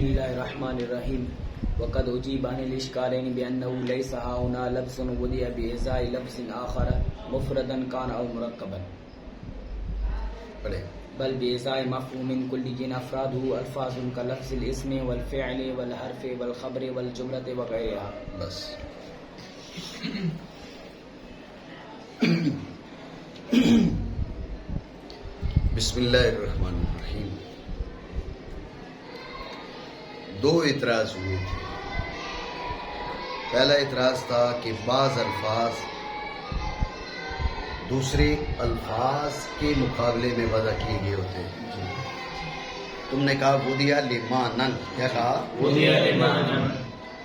بسم الله الرحمن الرحيم وقد أجيب عن الإشكالين بأنه ليس هنا لفظ وضع بإزاء لفظ آخر مفردا كان أو مركبا بل بإزاء مفهوم كلي أفراده ألفاظ كلفظ الاسم والفعل والحرف والخبر والجملة وغيرها. بس بسم اللہ الرحمن الرحیم. دو اعتراض ہوئے تھے. پہلا اعتراض تھا کہ بعض الفاظ دوسرے الفاظ کے مقابلے میں وضع کیے گئے ہوتے ہیں. تم نے کہا وضع لمعنن، کیا کہا؟ وضع لمعنن.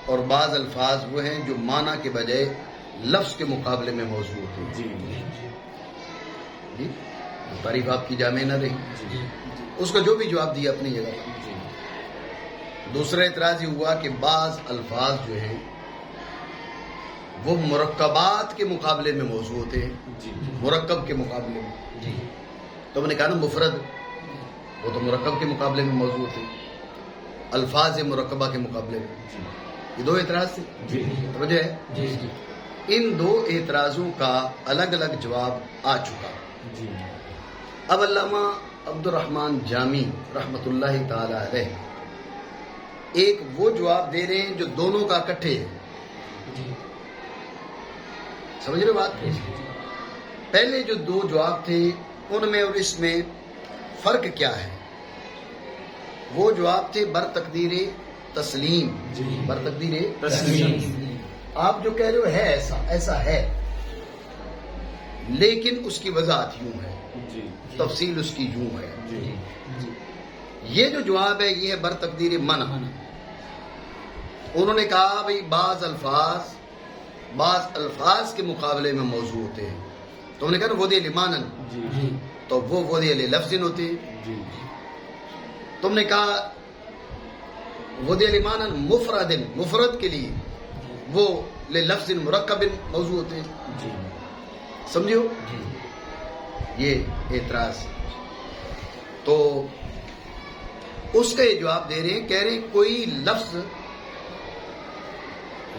اور بعض الفاظ وہ ہیں جو معنی کے بجائے لفظ کے مقابلے میں موضوع ہوتے ہیں. جی تعریف آپ کی جامع نہ رہی. اس کا جو بھی جواب دیا اپنی جگہ. دوسرا اعتراض یہ ہوا کہ بعض الفاظ جو ہیں وہ مرکبات کے مقابلے میں موضوع ہوتے ہیں. مرکب کے مقابلے میں. تو میں نے کہا نا مفرد، وہ تو مرکب کے مقابلے میں موضوع ہوتے ہیں، الفاظ مرکبہ کے مقابلے میں. یہ دو اعتراض تھے. توجہ ہے؟ ان دو اعتراضوں کا الگ الگ جواب آ چکا. اب علامہ عبد الرحمن جامی رحمۃ اللہ تعالی علیہ ایک وہ جواب دے رہے ہیں جو دونوں کا اکٹھے ہے. سمجھ رہے بات؟ پہلے جو دو جواب تھے ان میں اور اس میں فرق کیا ہے؟ وہ جواب تھے بر تقدیر تسلیم. بر تقدیر تسلیم. آپ جو کہہ رہے ہو ہے ایسا ایسا ہے، لیکن اس کی وضاحت یوں ہے، تفصیل اس کی یوں ہے. یہ جو جواب ہے یہ ہے بر تقدیر منع. انہوں نے کہا بھئی بعض الفاظ کے مقابلے میں موضوع ہوتے ہیں. تو انہوں نے کہا نا وضع لمعنن، تو وہ وضع للفظ ہوتے ہیں. تم نے کہا وضع لمعنن مفرد، مفرد کے لیے وہ للفظ مرکب موضوع ہوتے ہیں. سمجھو یہ اعتراض. تو اس کا یہ جواب دے رہے ہیں، کہہ رہے ہیں کوئی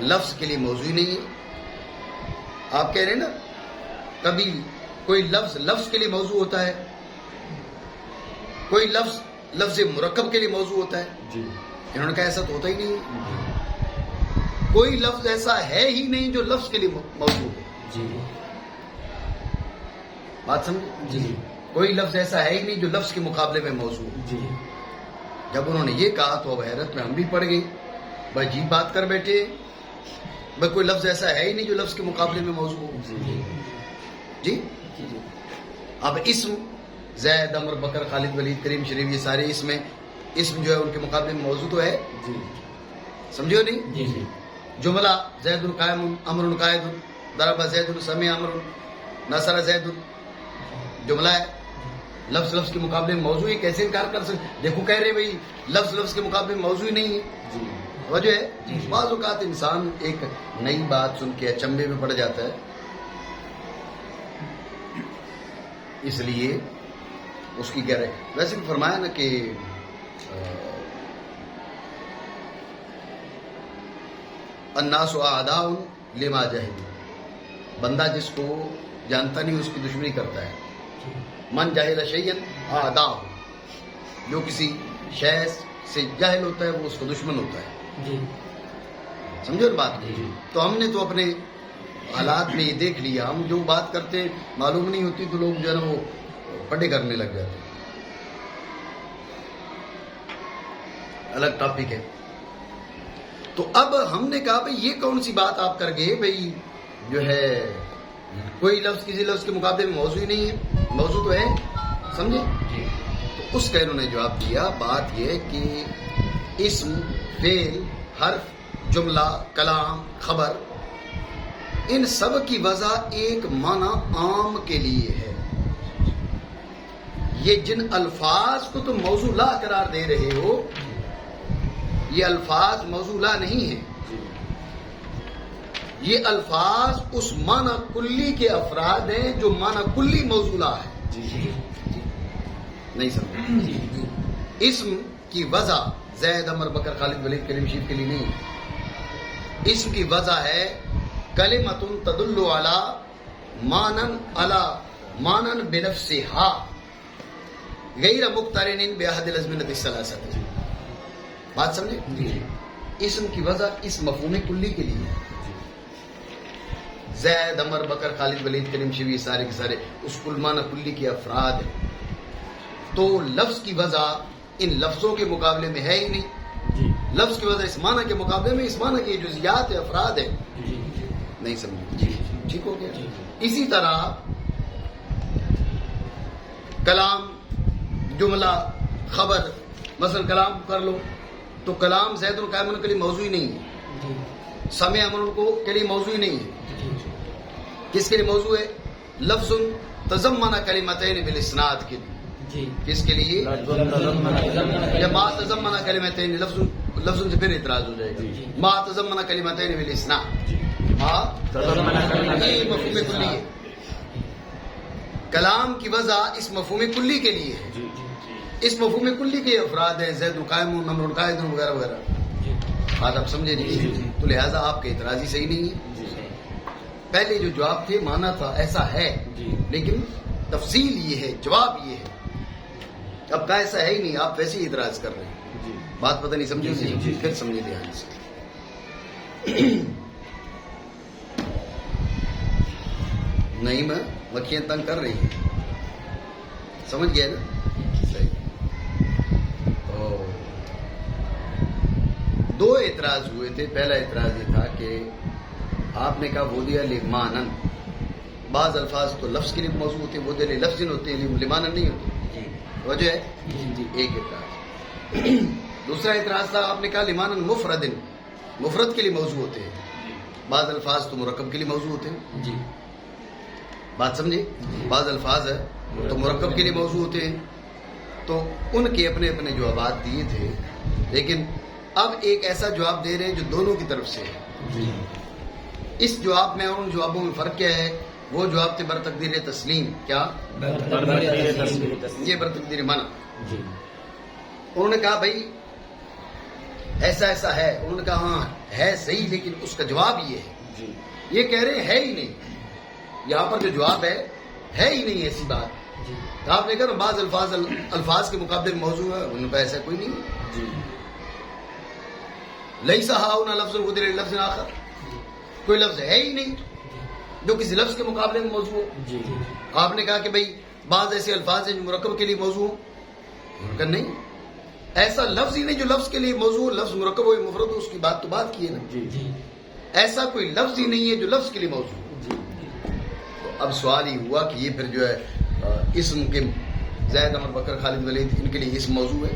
لفظ کے لیے موضوع نہیں ہے. آپ کہہ رہے ہیں نا کبھی کوئی لفظ کے لیے موضوع ہوتا ہے، کوئی لفظ مرکب کے لیے موضوع ہوتا ہے. انہوں نے کہا ایسا تو ہوتا ہی نہیں ہے. کوئی لفظ ایسا ہے ہی نہیں جو لفظ کے لیے موضوع ہو. بات سمجھ؟ کوئی لفظ ایسا ہے ہی نہیں جو لفظ کے مقابلے میں موضوع ہو. جب انہوں نے یہ کہا تو اب حیرت میں ہم بھی پڑ گئے. بھائی عجیب بات کر بیٹھے. بھائی کوئی لفظ ایسا ہے ہی نہیں جو لفظ کے مقابلے میں موضوع ہو. جی اب اسم زید، عمر، بکر، خالد، ولید، کریم، شریف، یہ سارے اسم جو ہے ان کے مقابلے میں موضوع تو ہے. سمجھو نہیں؟ جملہ زید قائم، عمر قائد، ضرب زید، سمع عمر، نصر زید، جملہ ہے. لفظ کے مقابلے میں موضوع ہے. کیسے انکار کر سکتے؟ دیکھو کہہ رہے بھائی لفظ کے مقابلے میں موضوع ہی نہیں ہے. وجہ ہے بعض اوقات انسان ایک نئی بات سن کے اچنبھے میں پڑ جاتا ہے، اس لیے اس کی کہہ رہے. ویسے بھی فرمایا نا کہ الناس اعداء لما جہل، بندہ جس کو جانتا نہیں اس کی دشمنی کرتا ہے. من جاہل شیئا اعداء، جو کسی شے سے جاہل ہوتا ہے وہ اس کا دشمن ہوتا ہے. سمجھو بات. تو ہم نے تو اپنے حالات میں یہ دیکھ لیا، ہم جو بات کرتے معلوم نہیں ہوتی تو لوگ جو ہے نا وہ پڑھے کرنے لگ جاتے. الگ ٹاپک ہے. تو اب ہم نے کہا بھئی یہ کون سی بات آپ کر گئے بھئی جو ہے کوئی لفظ کسی لفظ کے مقابلے میں موضوع ہی نہیں ہے. موضوع تو ہے. سمجھے؟ تو اس کا انہوں نے جواب دیا بات یہ کہ اسم، فعل، حرف، جملہ، کلام، خبر، ان سب کی وضع ایک معنی عام کے لیے ہے. یہ جن الفاظ کو تم موضوع لا قرار دے رہے ہو یہ الفاظ موضوع لا نہیں ہیں. یہ الفاظ اس معنی کلی کے افراد ہیں جو معنی کلی موضوع لا ہے. نہیں سمجھ؟ اسم کی وضع زید عمر بکر خالد ولید کلیم شیف کے لیے نہیں. اسم کی وضع ہے کلمۃ تدل علی مانن بنفسها غیر مقترن باحد الازمنۃ الثلاثہ. بات سمجھے؟ اسم کی وضع اس مفہوم کلی کے لیے. زید عمر بکر خالد ولید کلیم شیف یہ سارے کے سارے اس کل معنی کلی کے افراد ہیں. تو لفظ کی وضع ان لفظوں کے مقابلے میں ہے ہی نہیں. لفظ کی وضع اس معنی کے مقابلے میں اس معنی کی جزیات افراد ہیں. نہیں سمجھے؟ ٹھیک ہو گیا. اسی طرح کلام، جملہ، خبر، مثلا کلام کر لو تو کلام زید القائم کے لیے موضوع ہی نہیں ہے. سمع امر کو کے لیے موضوع ہی نہیں ہے. کس کے لیے موضوع ہے؟ لفظ تضمن کلمتین بالاسناد کے لیے. کس کے لیے؟ جب ما تضمن کلمتین لفظ سے پھر اعتراض ہو جائے گا. ما تضمن کلمتین بالاسناد ما یہ مفہوم کلی ہے. کلام کی وضع اس مفہوم کلی کے لیے ہے. اس مفہوم کلی کے افراد ہیں زید القائم، امر القائد وغیرہ وغیرہ. بات آپ سمجھے نہیں؟ تو لہذا آپ کے اعتراض ہی صحیح نہیں ہے. پہلے جو جواب تھے مانا تھا ایسا ہے، لیکن تفصیل یہ ہے، جواب یہ ہے. اب کا ایسا ہے ہی نہیں، آپ ویسے ہی اعتراض کر رہے ہیں. بات پتہ نہیں سمجھے؟ پھر سمجھے دھیان سے. نہیں میں مکھیاں تنگ کر رہی ہیں. سمجھ گیا نا؟ صحیح. دو اعتراض ہوئے تھے. پہلا اعتراض یہ تھا کہ آپ نے کہا ودیع لمانن، بعض الفاظ تو لفظ کے لیے موضوع ہوتے ہیں، ودیع لفظ ہوتے ہیں، لمانن نہیں ہوتے. وجہ ہے ایک اعتراض. دوسرا اعتراض تھا آپ نے کہا لمانن مفردن، مفرد کے لیے موضوع ہوتے ہیں. بعض الفاظ تو مرکب کے لیے موضوع ہوتے ہیں. بات سمجھے؟ بعض الفاظ ہے تو مرکب کے لیے موضوع ہوتے ہیں. تو ان کے اپنے اپنے جوابات دیے تھے، لیکن اب ایک ایسا جواب دے رہے ہیں جو دونوں کی طرف سے ہے. اس جواب میں اور ان جوابوں میں فرق کیا ہے؟ وہ جواب تھے بر تقدیر تسلیم. کیا؟ یہ بر تقدیر منع. انہوں نے کہا بھائی ایسا ایسا ہے. انہوں نے کہا ہاں ہے صحیح، لیکن اس کا جواب یہ ہے. یہ کہہ رہے ہیں ہے ہی نہیں. یہاں پر جو جواب ہے ہی نہیں ایسی بات. آپ نے کہا بعض الفاظ کے مقابلے میں موضوع ہے. انہوں نے کہا ایسا کوئی نہیں. لیس ہاؤنا لفظ ودیع لفظ آخر، کوئی لفظ ہے ہی نہیں جو کسی لفظ کے مقابلے میں موضوع ہو. آپ نے کہا کہ بھئی بعض ایسے الفاظ ہیں جو مرکب کے لیے موضوع ہو. انہوں نے کہا نہیں، ایسا لفظ ہی نہیں جو لفظ کے لیے موضوع ہو. لفظ مرکب ہو یا مفرد ہو، اس کی بات تو بات کی ہے نا. ایسا کوئی لفظ ہی نہیں ہے جو لفظ کے لیے موضوع ہو. تو اب سوال ہی ہوا کہ یہ پھر جو ہے اسم کے زید عمر بکر خالد ولید ان کے لیے اسم موضوع ہے.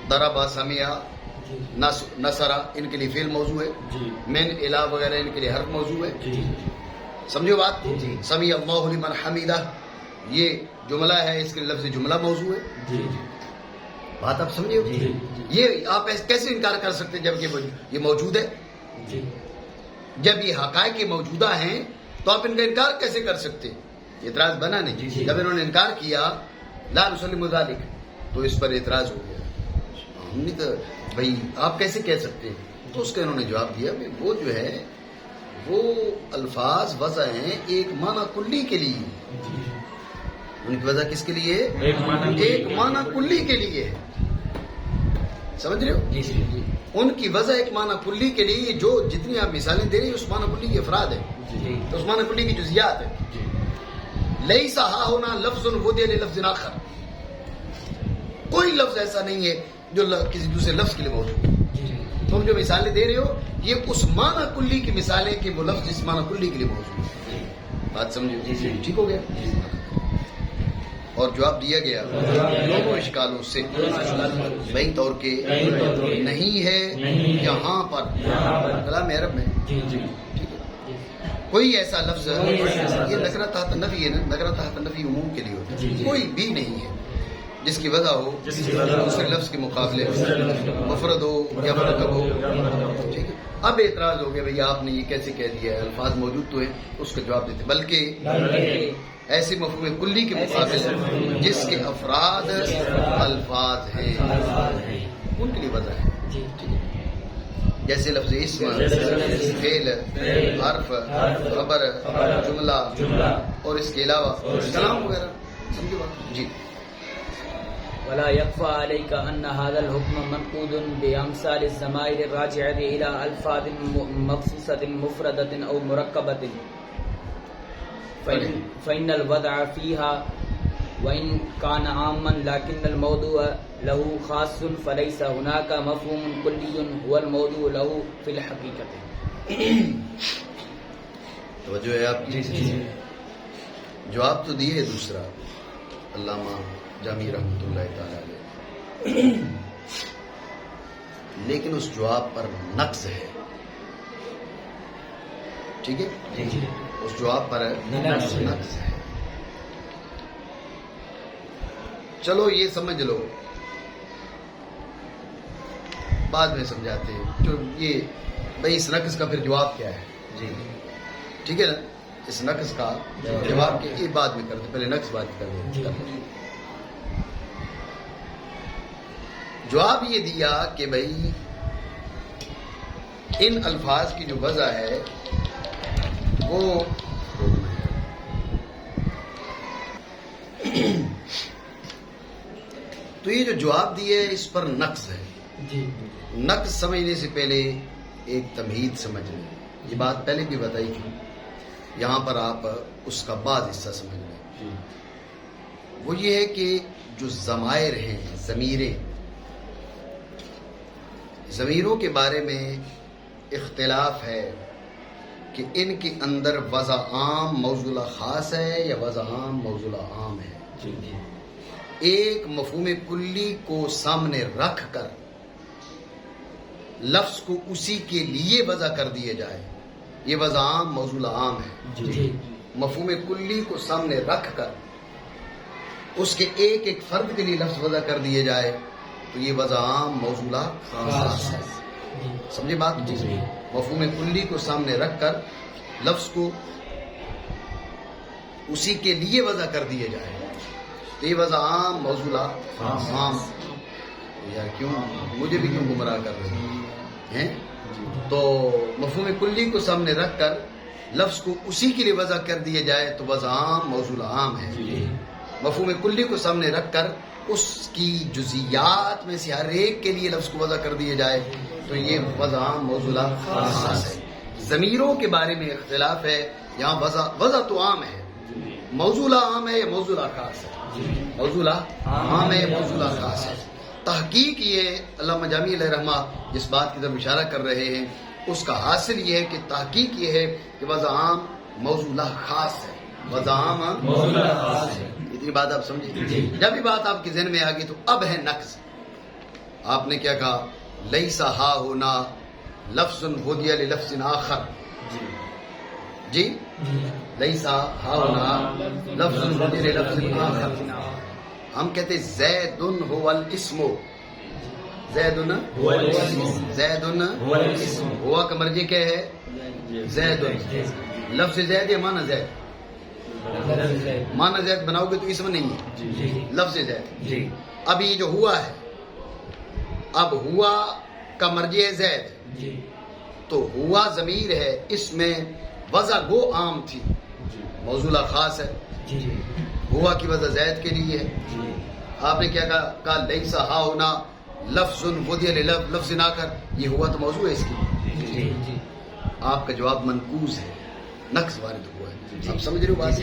ضرب سمع نصر ان کے لیے فعل موضوع ہے. من الہ وغیرہ ان کے لیے حرف موضوع ہے. سمجھو بات؟ سمیع اللہ لمن حمیدہ یہ جملہ ہے، اس کے لفظ جملہ موضوع ہے. بات آپ سمجھے؟ یہ آپ کیسے انکار کر سکتے ہیں جب یہ موجود ہے؟ جب یہ حقائق موجودہ ہیں تو آپ ان کا انکار کیسے کر سکتے؟ اعتراض بنا نہیں. جب انہوں نے انکار کیا لا نسلم ذلک تو اس پر اعتراض ہو گیا. ہم نے تو بھائی آپ کیسے کہہ سکتے ہیں؟ تو اس کا انہوں نے جواب دیا وہ جو ہے وہ الفاظ وضع ہیں ایک معنی کلی کے لیے. ان کی وجہ کس کے لیے؟ ایک معنی کلی کے لیے. سمجھ رہے ہو؟ ان کی وجہ ایک معنی کلی کے لیے. جو جتنی آپ مثالیں دے رہے ہیں اس معنی کلی کے افراد ہیں، تو اس معنی کلی کی جزیات ہیں. لیس ہا ہونا لفظ ودیع لفظ آخر، کوئی لفظ ایسا نہیں ہے جو کسی دوسرے لفظ کے لیے موجود ہے. تم جو مثالیں دے رہے ہو یہ اس معنی کلی کی مثالیں کہ وہ لفظ اس معنی کلی کے لیے موجود ہے. بات سمجھو؟ ٹھیک ہو گیا. اور جواب دیا گیا دونوں اشکالوں سے بہین طور کے نہیں ہے یہاں پر کلام عرب میں. کوئی ایسا لفظ یہ نکرہ تحت نفی ہے نا، نکرہ تحت نفی عموم کے لیے ہوتا ہے. کوئی بھی نہیں ہے جس کی وجہ ہو دوسرے لفظ کے مقابلے مفرد ہو یا مرکب ہو. ٹھیک ہے. اب اعتراض ہو گیا بھئی آپ نے یہ کیسے کہہ دیا ہے؟ الفاظ موجود تو ہیں. اس کا جواب دیتے بلکہ ایسے مفہوم کلی کے مقابل جس کے افراد الفاظ ہیں. ان کے لیے وضع ہے. جی ٹھیک ہے. جیسے لفظ اسم، فعل، حرف، خبر، جملہ اور اس کے علاوہ کلام وغیرہ. سمجھے بات؟ جی. ولا يخفى عليك أن هذا الحكم منقود بأمثال الضمائر الراجعة إلى ألفاظ مخصوصة مفردة أو مركبة فإن الوضع فيها وإن كان عاما لكن الموضوع له خاص فليس هناك مفهوم كلي هو الموضوع له في الحقيقة. توجہ ہے آپ کی. جواب تو دیے دوسرا علامہ جامی رحمۃ اللہ تعالی علیہ، لیکن اس جواب پر نقص ہے. ٹھیک ہے. اس جواب پر نقص ہے. چلو یہ سمجھ لو، بعد میں سمجھاتے ہیں. جو یہ بھائی اس نقص کا پھر جواب کیا ہے؟ جی ٹھیک ہے نا. اس نقص کا جواب کے یہ بعد میں کرتے، پہلے نقص بات کر دیں. جواب یہ دیا کہ بھائی ان الفاظ کی جو وضع ہے وہ تو یہ جو جواب دیے اس پر نقص ہے. نقص سمجھنے سے پہلے ایک تمہید سمجھ لیں. یہ بات پہلے بھی بتائی تھی، یہاں پر آپ اس کا بعض حصہ سمجھ لیں. وہ یہ ہے کہ جو ضمائر ہیں، ضمیروں کے بارے میں اختلاف ہے کہ ان کے اندر وضع عام موضوع خاص ہے یا وضع عام موضوع عام ہے. ایک مفہوم کلی کو سامنے رکھ کر لفظ کو اسی کے لیے وضع کر دیے جائے، یہ وضع عام موضوع عام ہے. مفہوم کلی کو سامنے رکھ کر اس کے ایک ایک فرد کے لیے لفظ وضع کر دیے جائے تو یہ وضع عام موضوع خاص ہے. سمجھے بات؟ مفہوم کلی کو سامنے رکھ کر لفظ کو اسی کے لیے وضع کر دیے جائے تو یہ وضع عام موضوع عام. یار کیوں مجھے بھی کیوں گمراہ کر رہے ہیں؟ تو مفہوم کلی کو سامنے رکھ کر لفظ کو اسی کے لیے وضع کر دیے جائے تو وضع عام موضوع عام ہے. مفہوم کلی کو سامنے رکھ کر اس کی جزیات میں سے ہر ایک کے لیے لفظ کو وضع کر دیے جائے تو یہ وضع عام موضوع خاص ہے. ضمیروں کے بارے میں اختلاف ہے. یہاں وضع تو عام ہے، موضوع عام ہے یا موضوع خاص ہے؟ موضوع عام ہے یا موضوع خاص ہے. تحقیق یہ علامہ جامی علیہ رحمہ جس بات کی طرف اشارہ کر رہے ہیں اس کا حاصل یہ ہے کہ تحقیق یہ ہے کہ وضع عام موضوع خاص ہے. وضع عام موضوع خاص ہے. اتنی بات آپ سمجھے؟ جب یہ بات آپ کے ذہن میں آ گئی تو اب ہے نقص. آپ نے کیا کہا؟ لیسا ہا ہونا لفظ ہدی للفظ آخر. جی لیسا ہا ہونا لفظ ہدی للفظ آخر. ہم کہتے زید هو الاسم، زید هو الاسم. ہوا کا مرجع کیا ہے؟ زید. لفظ زید یا معنی زید؟ معنی زید بناؤ گے تو اسم نہیں ہے، لفظ زید. اب یہ جو ہوا ہے، اب ہوا کا مرجع ہے زید، تو ہوا ضمیر ہے، اس میں وضع گو عام تھی، موضوع خاص ہے. ہوا کی وضع زید کے لیے ہے. آپ نے کیا کہا؟ لیسا ہا ہونا لفظ وضع للفظ آخر. یہ ہوا تو موضوع ہے اس کی. آپ کا جواب منقوص ہے، نقص وارد ہوا ہے. آپ سمجھ رہے ہو بات؟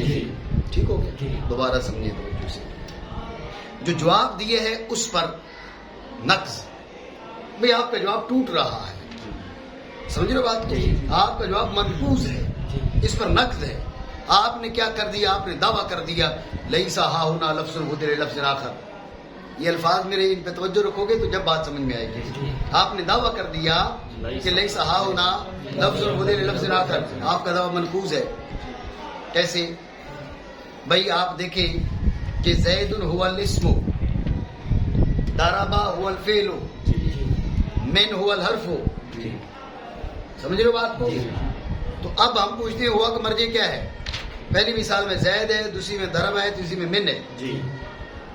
ٹھیک ہو گیا؟ دوبارہ سمجھیں توجہ سے. جو جواب دیے ہے اس پر نقص. بھئی آپ کا جواب ٹوٹ رہا ہے، سمجھ رہے ہو بات؟ آپ کا جواب منقوص ہے، اس پر نقص ہے. آپ نے کیا کر دیا؟ آپ نے دعویٰ کر دیا لیسا ہا ہونا لفظ وضع للفظ آخر. یہ الفاظ میرے ان پہ توجہ رکھو گے تو جب بات سمجھ میں آئے گی. آپ نے دعویٰ کر دیا کہ لیسا ہا ہونا لفظ وضع للفظ آخر. آپ کا دعویٰ منقوص ہے. کیسے؟ بھائی آپ دیکھیں کہ زید هو الاسم، ضربا هو الفعل، من هو الحرف. سمجھ رہے ہو بات کو؟ تو اب ہم پوچھتے ہیں ہوا کا مرجع کیا ہے؟ پہلی مثال میں زید ہے، دوسری میں ضرب ہے، تیسری میں من ہے.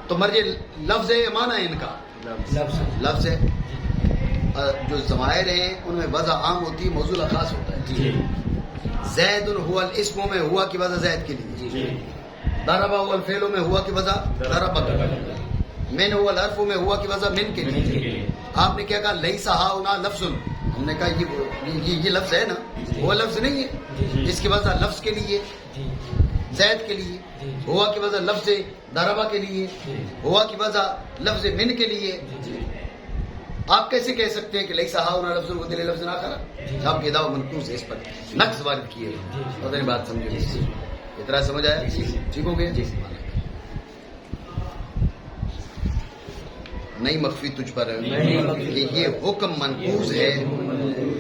تو مرجع لفظ ہے یا معنی ہے ان کا؟ لفظ ہے. جو ضمائر ہیں ان میں وضع عام ہوتی ہے، موضوع خاص ہوتا ہے. زید هو الاسم میں ہوا کی وضع زید کے لیے، ضرب هو الفعل میں ہوا کی وضع ضرب کے لیے، من هو الحرف میں ہوا کی وضع من کے لیے. آپ نے کیا کہا لیس ہاؤنا لفظ، ہم نے کہا یہ لفظ ہے نا، وہ لفظ نہیں ہے، اس کی وضع لفظ کے لیے زید کے لیے، ہوا کی وضع لفظ ضربہ کے لیے، ہوا کی وضع لفظ من کے لیے. آپ کیسے کہہ سکتے ہیں کہ لیس ہاؤنا لفظ وہ دل لفظ آخر؟ آپ کے دعوی منقوص ہے، اس پر نقص وارد کیے. اور میری بات سمجھے، اتنا سمجھ آیا؟ ٹھیک ہو گیا. نہیں مخفی تجھ پر کہ یہ حکم منقوص ہے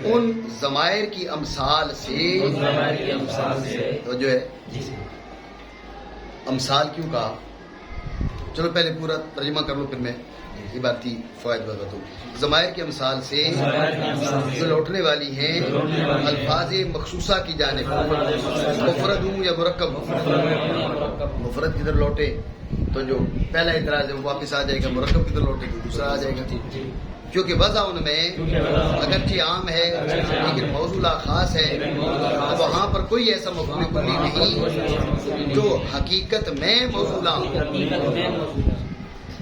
ان ضمائر کی امثال سے. تو جو ہے امثال کیوں کہا؟ چلو پہلے پورا ترجمہ کر لو، پھر میں عبارتی فوائد بتاتا ہوں. ضمائر کی امثال سے جو لوٹنے والی ہیں الفاظ مخصوصہ کی جانب، مفرد ہوں یا مرکب ہوں. مفرد کدھر لوٹے تو جو پہلا اعتراض ہے وہ واپس آ جائے گا، مرکب کدھر لوٹے تو دوسرا آ جائے گا. کیونکہ وضع ان میں اگرچہ عام ہے لیکن موضوع خاص ہے، تو وہاں پر کوئی ایسا مفہوم کلی نہیں جو حقیقت میں موضوع ہو.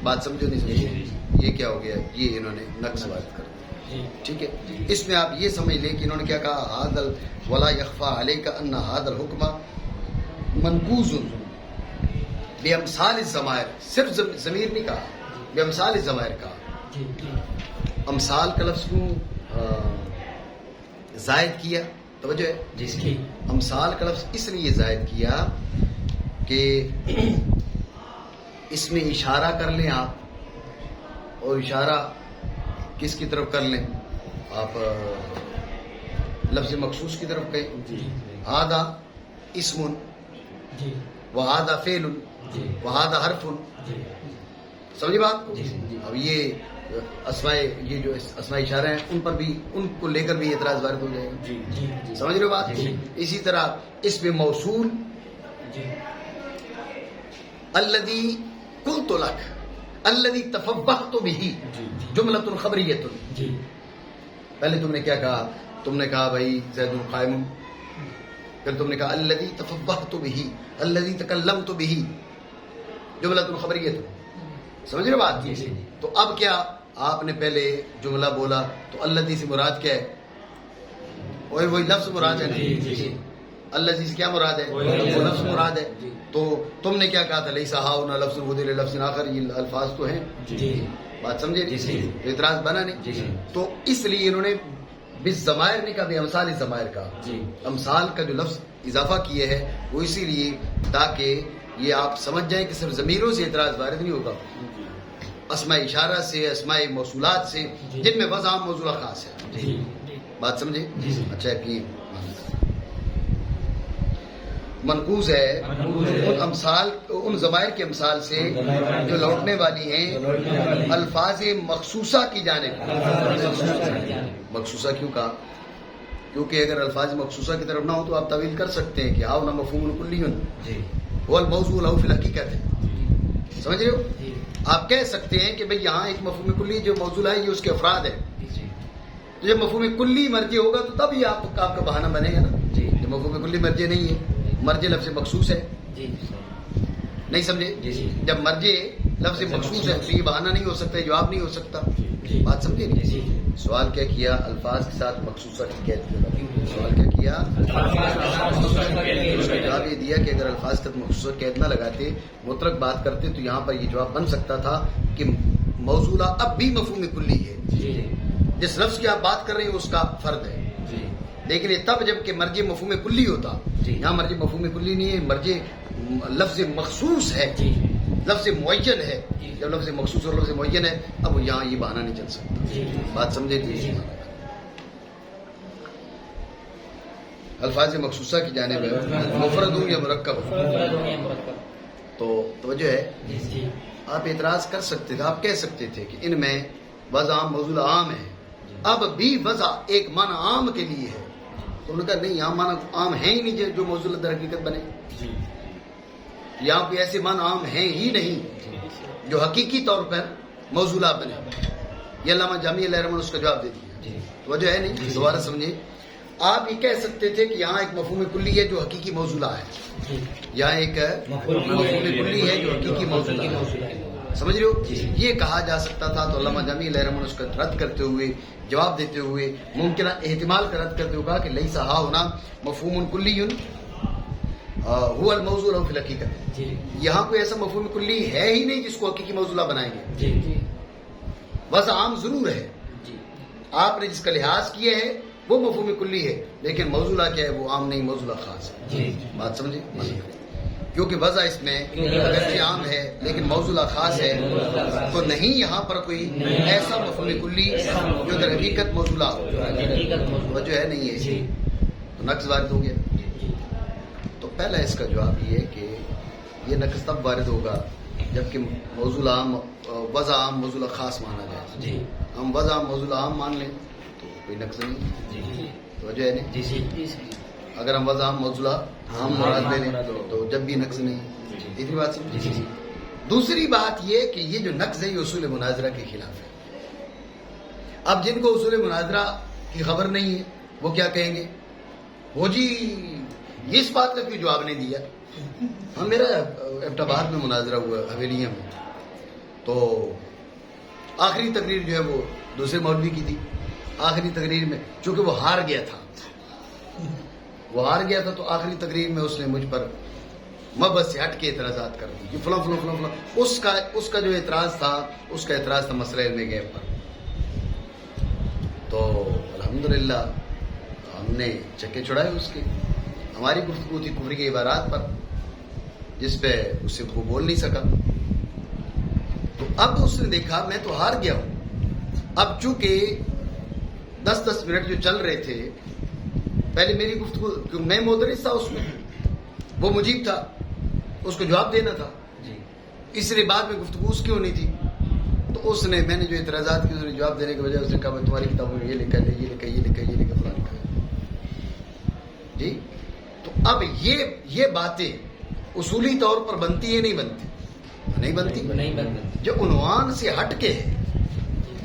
بات سمجھو نہیں سمجھو؟ یہ کیا ہو گیا؟ یہ انہوں نے نقص وارد کر دیا. ٹھیک ہے، اس میں آپ یہ سمجھ لیں کہ انہوں نے کیا کہا، حاضل ولا یخفا علیک ان حاضل حکم منقوص بے امثال الضمائر. صرف ضمیر نہیں کہا، بے امثال الضمائر کہا. امثال کا لفظ کو زائد کیا، توجہ ہے. امثال کا لفظ اس لیے زائد کیا کہ اس میں اشارہ کر لیں آپ، اور اشارہ کس کی طرف کر لیں آپ؟ لفظ مخصوص کی طرف کہیں. ہذا اسم وہذا فعل وہذا حرف. سمجھی بات؟ اب یہ یہ جو اسماء اشارہ ہیں ان پر بھی، ان کو لے کر بھی اعتراض وارد ہو جائے گا. سمجھ رہے ہو بات؟ اسی طرح اس میں موصول الذی قلت لک، الذی تفوہت بہ، جملۃ خبریۃ. پہلے تم نے کیا کہا؟ تم نے کہا بھائی زید قائم، پھر تم نے کہا الذی تفوہت بہ، الذی تکلمت بہ، جملۃ خبریۃ. سمجھ رہے بات؟ تو اب کیا آپ نے پہلے جملہ بولا تو الذی سے مراد کیا ہے؟ وہی لفظ مراد ہے نا. الذی سے کیا مراد ہے؟ وہ لفظ مراد ہے. تو تم نے کیا کہا تھا؟ لیس ہاؤنا لفظ بدل لفظ آخر، یہ الفاظ تو ہیں. بات سمجھے؟ اعتراض بنا نہیں. تو اس لیے انہوں نے بالضمائر نہیں کہا، بے امثال الضمائر کہا. امثال کا جو لفظ اضافہ کیے ہے وہ اسی لیے تاکہ یہ آپ سمجھ جائیں کہ صرف ضمیروں سے اعتراض وارد نہیں ہوگا، اسماء اشارہ سے، اسماء موصولات سے، جن میں وضع عام موضوع خاص ہے. بات سمجھے؟ اچھا کہ منقوص ہے ان امثال، ان ضمائر کے امثال سے جو لوٹنے والی ہیں الفاظ مخصوصہ کی جانب. مخصوصہ کیوں کہا؟ کیونکہ اگر الفاظ مخصوصہ کی طرف نہ ہو تو آپ تعویل کر سکتے ہیں کہ آؤ نہ مفہوم کلی هو الموضوع له فی الحقیقت ہے. سمجھ رہے ہو؟ آپ کہہ سکتے ہیں کہ بھئی یہاں ایک مفہوم کلی جو موضوع ہے یہ اس کے افراد ہے. تو جب مفہوم کلی مرجع ہوگا تو تب ہی آپ کا بہانہ بنے گا نا. جب مفہوم کلی مرجع نہیں ہے، مرجع لفظ مخصوص ہے. نہیں سمجھے؟ جب مرجع لفظ مخصوص ہے تو یہ بہانہ نہیں ہو سکتا، جواب نہیں ہو سکتا. بات سمجھے نہیں؟ سوال کیا کیا؟ الفاظ کے ساتھ مخصوصہ کی قید کیا. سوال کیا کیا؟ اس کا جواب یہ دیا کہ اگر الفاظ کے ساتھ مخصوصہ قید نہ لگاتے، مطلق بات کرتے تو یہاں پر یہ جواب بن سکتا تھا کہ موصولہ اب بھی مفہوم کلی ہے، جس لفظ کی آپ بات کر رہے ہیں اس کا فرد ہے. لیکن یہ تب جب کہ مرجع مفہوم کلی ہوتا. یہاں مرجع مفہوم کلی نہیں ہے، مرجع لفظ مخصوص ہے، لفظ معین ہے. جب لفظ مخصوص اور لفظ معین ہے اب یہاں یہ بہانہ نہیں چل سکتا. بات سمجھے؟ الفاظ مخصوصہ کی جانب ہے، مفرد ہوں یا مرکب ہوں. تو توجہ ہے، آپ اعتراض کر سکتے تھے، آپ کہہ سکتے تھے کہ ان میں وضع عام موضوع عام ہے. اب بھی وضع ایک معنی عام کے لیے ہے. تو انہوں نے کہا نہیں، یہاں معنی عام ہے ہی نہیں جو موضوع در حقیقت بنے. یہاں پہ ایسے معنی عام ہیں ہی نہیں جو حقیقی طور پر موضوع بنے. یہ علامہ جامی علیہ الرحمہ نے اس کا جواب دے دیا. وجہ ہے نہیں. دوبارہ سمجھے, آپ یہ کہہ سکتے تھے کہ یہاں ایک مفہوم کلی ہے جو حقیقی موضوع ہے, یہاں ایک مفہوم کلی ہے جو حقیقی موضوع ہے. سمجھ رہے ہو, یہ کہا جا سکتا تھا. تو علامہ جامی علیہ رحمہ اس کا رد کرتے ہوئے, جواب دیتے ہوئے, ممکنہ احتمال کا رد کرتے ہوئے کہا کہ لیسا ہا ہونا مفہوم کلی هو الموضوع له فی الحقیقت. یہاں کوئی ایسا مفہوم کلی ہے ہی نہیں جس کو حقیقی موضوع بنائیں گے. بس عام ضرور ہے, آپ نے جس کا لحاظ کیا ہے وہ مفہوم کلی ہے, لیکن موضوع کیا ہے, وہ عام نہیں, موضوع خاص ہے. بات سمجھے, کیونکہ وضع اس میں اگرچہ عام ہے لیکن موضوع خاص ہے, تو نہیں یہاں پر کوئی ایسا مفہوم کلی جو در حقیقت موضوع ہو. وجہ ہے نہیں ہے, تو نقص وارد ہو گیا. تو پہلا اس کا جواب یہ ہے کہ یہ نقص تب وارد ہوگا جبکہ موضوع عام, وضع عام موضوع خاص مانا جائے. ہم وضع موضوع عام مان لیں تو کوئی نقص نہیں. وجہ ہے نہیں, اگر ہم وضع موضوع عام مراد لے لیں تو جب بھی نقص نہیں. تیسری بات سمجھ. دوسری بات یہ کہ یہ جو نقص ہے یہ اصول مناظرہ کے خلاف ہے. اب جن کو اصول مناظرہ کی خبر نہیں ہے وہ کیا کہیں گے, وہ جی اس بات کا کوئی جواب نہیں دیا. ہم میرا ایبٹاباد میں مناظرہ ہوا حویلیوں میں, تو آخری تقریر جو ہے وہ دوسرے مولوی کی تھی. آخری تقریر میں چونکہ وہ ہار گیا تھا تو آخری تقریر میں اس نے مجھ پر مبحث سے ہٹ کے اعتراضات کر دی. فلاں فلاں فلاں فلاں اس کا جو اعتراض تھا مسئلہ علم غیب پر. تو الحمدللہ ہم نے چکے چھڑائے اس کے. ہماری گفتگو تھی کفر کے عبارات پر جس پہ اس سے وہ بول نہیں سکا. تو اب اس نے دیکھا میں تو ہار گیا ہوں. اب چونکہ 10 منٹ جو چل رہے تھے, پہلے میری گفتگو میں مدرس تھا, اس میں وہ مجیب تھا, اس کو جواب دینا تھا. اس لیے بعد میں گفتگو اس کی ہونی تھی. تو اس نے, میں نے جو اعتراضات کی اس نے جواب دینے کے بجائے اس نے کہا میں تمہاری کتابوں میں یہ لکھا ہے, یہ لکھا فلاں لکھا ہے. جی, تو اب یہ باتیں اصولی طور پر بنتی ہے نہیں بنتی جو عنوان سے ہٹ کے ہے.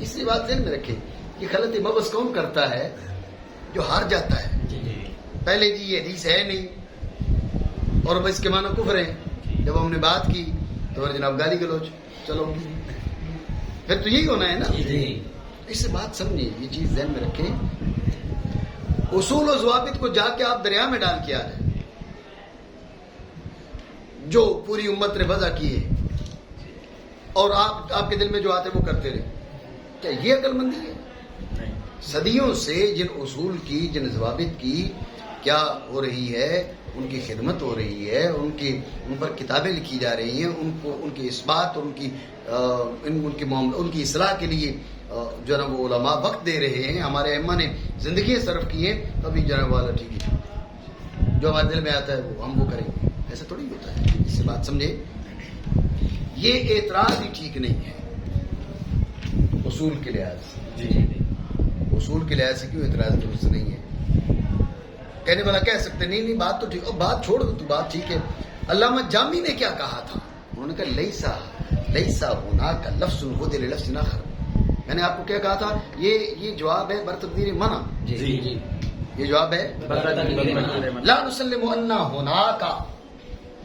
اس لیے بات ذہن میں رکھے کہ غلط مبحث کون کرتا ہے, جو ہار جاتا ہے. پہلے جی یہ حدیث ہے نہیں اور بس کے معنی کفر ہیں. جب ہم نے بات کی تو جناب گالی گلوچ, چلو پھر تو یہی ہونا ہے نا. اس سے بات سمجھیں, یہ چیز ذہن میں رکھیں. اصول و ضوابط کو جا کے آپ دریا میں ڈال کے آ رہے ہیں جو پوری امت نے وضع کی ہے, اور آپ کے دل میں جو آتے وہ کرتے رہے. کیا یہ عقل مندی ہے؟ صدیوں سے جن اصول کی, جن ضوابط کی کیا ہو رہی ہے, ان کی خدمت ہو رہی ہے, ان پر کتابیں لکھی جا رہی ہیں, ان کی اثبات اور ان کی اصلاح کے لیے جو ہے نا وہ علماء وقت دے رہے ہیں. ہمارے ائمہ نے زندگی صرف کی ہے, تبھی جناب والا ٹھیک ہے, جو ہمارے دل میں آتا ہے وہ ہم وہ کریں. ایسا تھوڑی ہوتا ہے. اس سے بات سمجھے, یہ اعتراض ہی ٹھیک نہیں ہے اصول کے لحاظ سے. اصول کے لحاظ سے کیوں اعتراض درست نہیں ہے؟ کہنے والا کہہ سکتے نہیں بات تو ٹھیک, اور بات چھوڑ دو, تو بات ٹھیک ہے. علامہ جامی نے کیا کہا تھا؟ انہوں نے کہا لیسا ہونا کا لفظ خود لفظ آخر. میں نے آپ کو کیا کہا تھا, یہ جواب ہے برتقدیر منع. یہ جواب ہے لا نسلم ان ہونا کا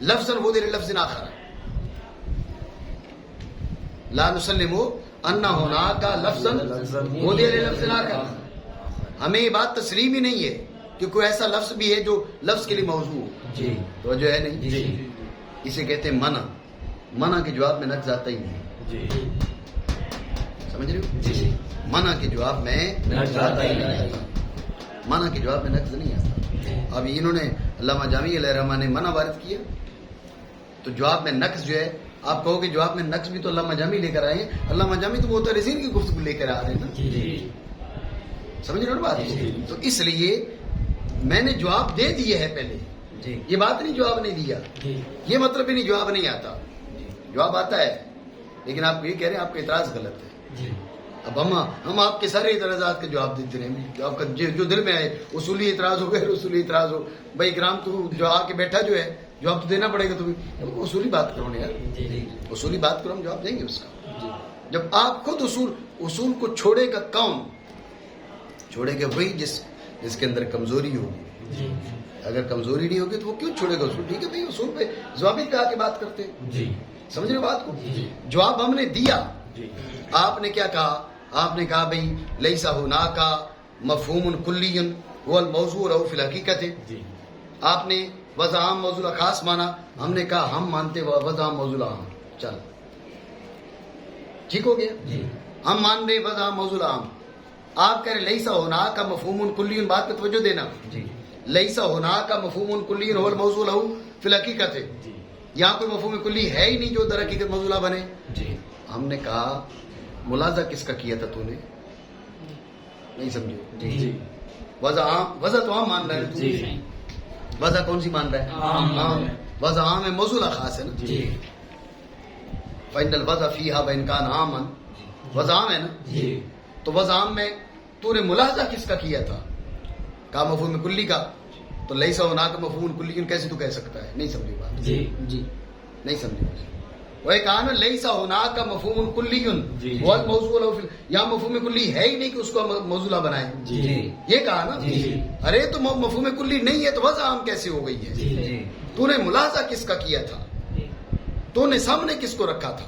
لفظ خود لفظ آخر. لا نسلم ان ہونا کا لفظ خود لفظ آخر. ہمیں یہ بات تسلیم ہی نہیں ہے کہ کوئی ایسا لفظ بھی ہے جو لفظ کے لیے موضوع ہو. تو جو ہے نہیں, اسے کہتے ہیں منع کے جواب میں نقص آتا ہی نہیں. سمجھ رہے ہو؟ منع کے جواب میں نقص آتا ہی نہیں. منع کے جواب میں نقص نہیں آتا. اب انہوں نے علامہ جامی علیہ رحمہ نے منع وارد کیا, تو جواب میں نقص جو ہے, آپ کہو کہ جواب میں نقص بھی تو علامہ جامی لے کر آئے ہیں. علامہ جامی تو معترضین کی گفتگو لے کر آ رہے ہیں نا. سمجھ رہے ہو بات؟ تو اس لیے میں نے جواب دے دیے ہے پہلے. یہ بات نہیں جواب نہیں دیا, یہ مطلب ہی نہیں جواب نہیں آتا. جواب آتا ہے, لیکن آپ یہ کہہ رہے ہیں آپ کا اعتراض غلط ہے. اب ہم آپ کے سارے اعتراضات کا جواب دیتے رہے, آپ کا جو دل میں آئے, اصولی اعتراض ہو غیر اصولی اعتراض ہو, بھائی کرام تو جو آ کے بیٹھا جو ہے جواب تو دینا پڑے گا. تمہیں اصولی بات کرو نا یار, اصولی بات کرو, ہم جواب دیں گے اس کا. جب آپ خود اصول کو چھوڑے گا کون, چھوڑے گا وہی جس کے اندر کمزوری ہوگی. اگر کمزوری نہیں ہوگی تو وہ کیوں چھوڑے گا اصول؟ ٹھیک ہے بھائی، اصول پہ ضوابط پہ آ کے بات کرتے ہیں. سمجھ رہے بات کو؟ جواب ہم نے دیا. آپ نے کیا کہا؟ آپ نے کہا بھائی لیسا ہناکا مفہوم کلی هو الموضوع له فی الحقیقت. آپ نے وضع عام موضوع خاص مانا. ہم نے کہا ہم مانتے وضع عام موضوع عام. چل ٹھیک ہو گیا. ہم مان رہے وضع عام موضوع عام. آپ کہہ رہے لیسا ہناکا مفہوم کلی. بات پہ توجہ دینا. لیسا ہناکا مفہوم کلی هو الموضوع له فی الحقیقت. یہاں کوئی مفہوم کلی ہے ہی نہیں جو در حقیقت موضوع بنے. ہم نے کہا ملاحظہ کس کا کیا تھا تو نے؟ نہیں سمجھے. وضع تو عام مان رہا ہے. وضع کون سی مان رہا ہے؟ عام. وضع عام ہے، موضوع خاص ہے نا. فإن الوضع فيها وإن كان عاما. وضع عام ہے نا. تو وضع عام میں تو نے ملاحظہ کس کا کیا تھا؟ کہا مفہوم کلی کا. تو لیسا ہناکا مفہوم کلی کیسے تو کہہ سکتا ہے؟ نہیں سمجھی بات. نہیں سمجھی. وہ کہا نا لیسا ہناکا مفہوم کلی هو الموضوع له. یا مفہوم کلی ہے ہی نہیں کہ اس کو موضوع بنائے. یہ کہا نا. ارے تو مفہوم کلی نہیں ہے تو وضع عام کیسے ہو گئی ہے؟ تو نے ملاحظہ کس کا کیا تھا؟ تو نے سامنے کس کو رکھا تھا؟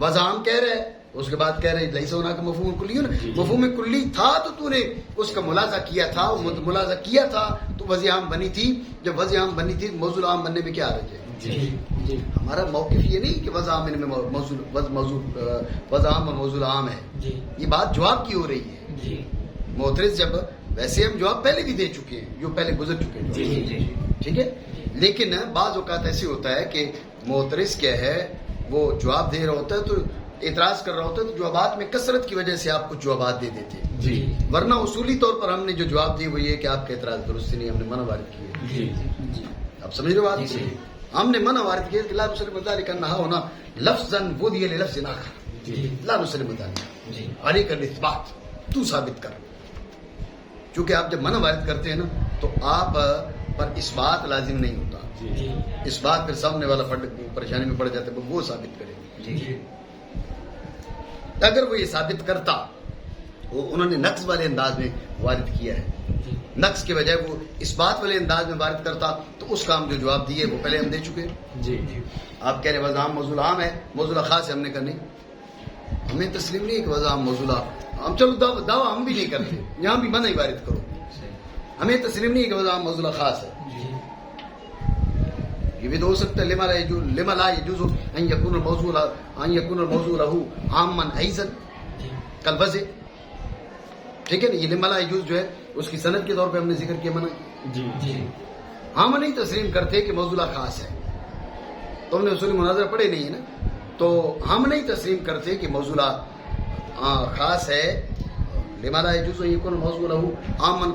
وضع عام کہہ رہے. اس کے بعد کہہ رہے لیسا ہناکا مفہوم کلی. مفہوم کلی تھا تو نے اس کا ملاحظہ کیا تھا. ملاحظہ کیا تھا تو وضع عام بنی تھی. جب وضع عام بنی تھی موضوع عام بننے میں کیا حرج ہے؟ ہمارا موقف یہ نہیں کہ وضع عام میں وضع عام اور موضوع عام ہے. یہ بات جواب کی ہو رہی ہے. معترض جب ویسے ہم جواب پہلے بھی دے چکے ہیں جو پہلے گزر چکے ہیں. ٹھیک ہے. لیکن بعض اوقات ایسے ہوتا ہے کہ معترض کیا ہے وہ جواب دے رہا ہوتا ہے تو اعتراض کر رہا ہوتا ہے تو جوابات میں کثرت کی وجہ سے آپ کچھ جوابات دے دیتے ہیں. ورنہ اصولی طور پر ہم نے جو جواب دیے وہ یہ کہ آپ کا اعتراض درست نہیں، ہم نے منع وارد کی ہے. آپ سمجھ رہے ہو بات؟ ہم نے منع وارد کیا کہ لا نسلم ذلك انها ہونا لفظا ودی للفظ اخر. لا نسلم ذلك علیک الاثبات. تو ثابت کر. چونکہ آپ جب منع وارد کرتے ہیں نا تو آپ پر اس بات لازم نہیں ہوتا. اس بات پھر سامنے والا پریشانی میں پڑ جاتا ہے وہ ثابت کرے. اگر وہ یہ ثابت کرتا وہ انہوں نے نقص والے انداز میں وارد کیا ہے. نقص کے بجائے وہ اس بات والے انداز میں وارد کرتا تو اس کا ہم جو جواب دیے وہ پہلے ہم دے چکے. آپ کہہ رہے وضع عام موضوع عام ہے، موضوع خاص ہے. ہم نے کہا نہیں، ہمیں تسلیم نہیں ہے کہ وضع عام موضوع. ہم چلو دعویٰ ہم بھی نہیں کرتے، یہاں بھی منع ہی وارد کرو. ہمیں تسلیم نہیں ہے کہ وضع عام موضوع خاص ہے. یہ بھی تو ہو سکتا ہے لما لا يجوز ان يكون الموضوع له عاما ايضا كالوضع. ٹھیک ہے نا. یہ لما لا يجوز جو ہے اس کی سند کے طور پہ ہم نے ذکر کیا منع. ہم نہیں تسلیم کرتے کہ موضوع خاص ہے. تم نے اصول مناظرہ پڑھے نہیں ہے نا. تو ہم نہیں تسلیم کرتے کہ موضوع خاص ہے. لما لا يجوز ان يكون الموضوع له عاما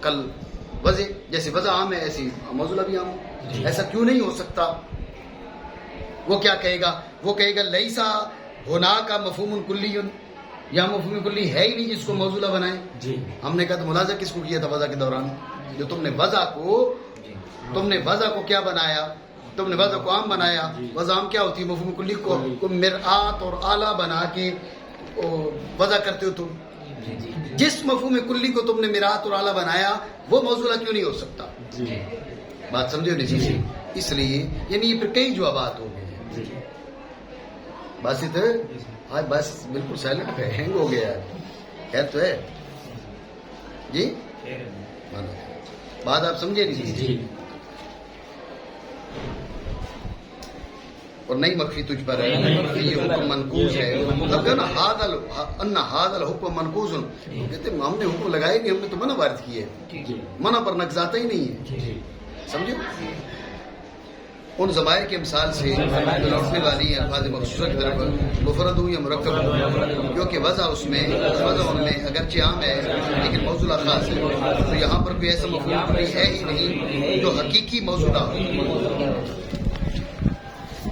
كالوضع. جیسے وضع عام ہے ایسی موضوع بھی عام ہے. ایسا کیوں نہیں ہو سکتا؟ وہ کیا کہے گا؟ وہ کہے گا لیسا ہناکا مفہوم کلی. یا مفہوم کلی ہے ہی نہیں جس کو موضوع بنائے. ہم نے کہا تو ملاحظہ کس کو کیا تھا وضع کے دوران؟ جو تم نے وضع کو کیا بنایا؟ تم نے وضع کو عام بنایا. وضع عام کیا ہوتی ہے؟ مفہوم کلی کو مرآت اور آلہ بنا کے وضع کرتے ہو تم. جس مفہوم کلی کو تم نے مرآت اور آلہ بنایا وہ موضوع کیوں نہیں ہو سکتا؟ بات سمجھو نہیں. اس لیے یعنی یہ پھر کئی جوابات ہو گئے. بس آج بس بالکل سائلنٹ ہے، ہینگ ہو گیا ہے. خیر تو ہے جی. بات آپ سمجھے نہیں. اور نہیں مخفی تجھ پر ہے، یہ حکم منقوص ہے. ان هذا الحکم منقوص. کہتے ہم نے حکم لگائے نہیں، ہم نے تو منع وارد کی ہے. منع پر نقص آتا ہی نہیں ہے. سمجھو. ان ضمائر کی مثال سے لوٹنے والی الفاظ مخصوصہ کی طرف مفرد ہوں یا مرکب ہوں، کیونکہ وضع اس میں اگرچہ عام ہے لیکن موضوع خاص ہے. تو یہاں پر کوئی ایسا مفہوم ہے ہی نہیں جو حقیقی موضوع ہو.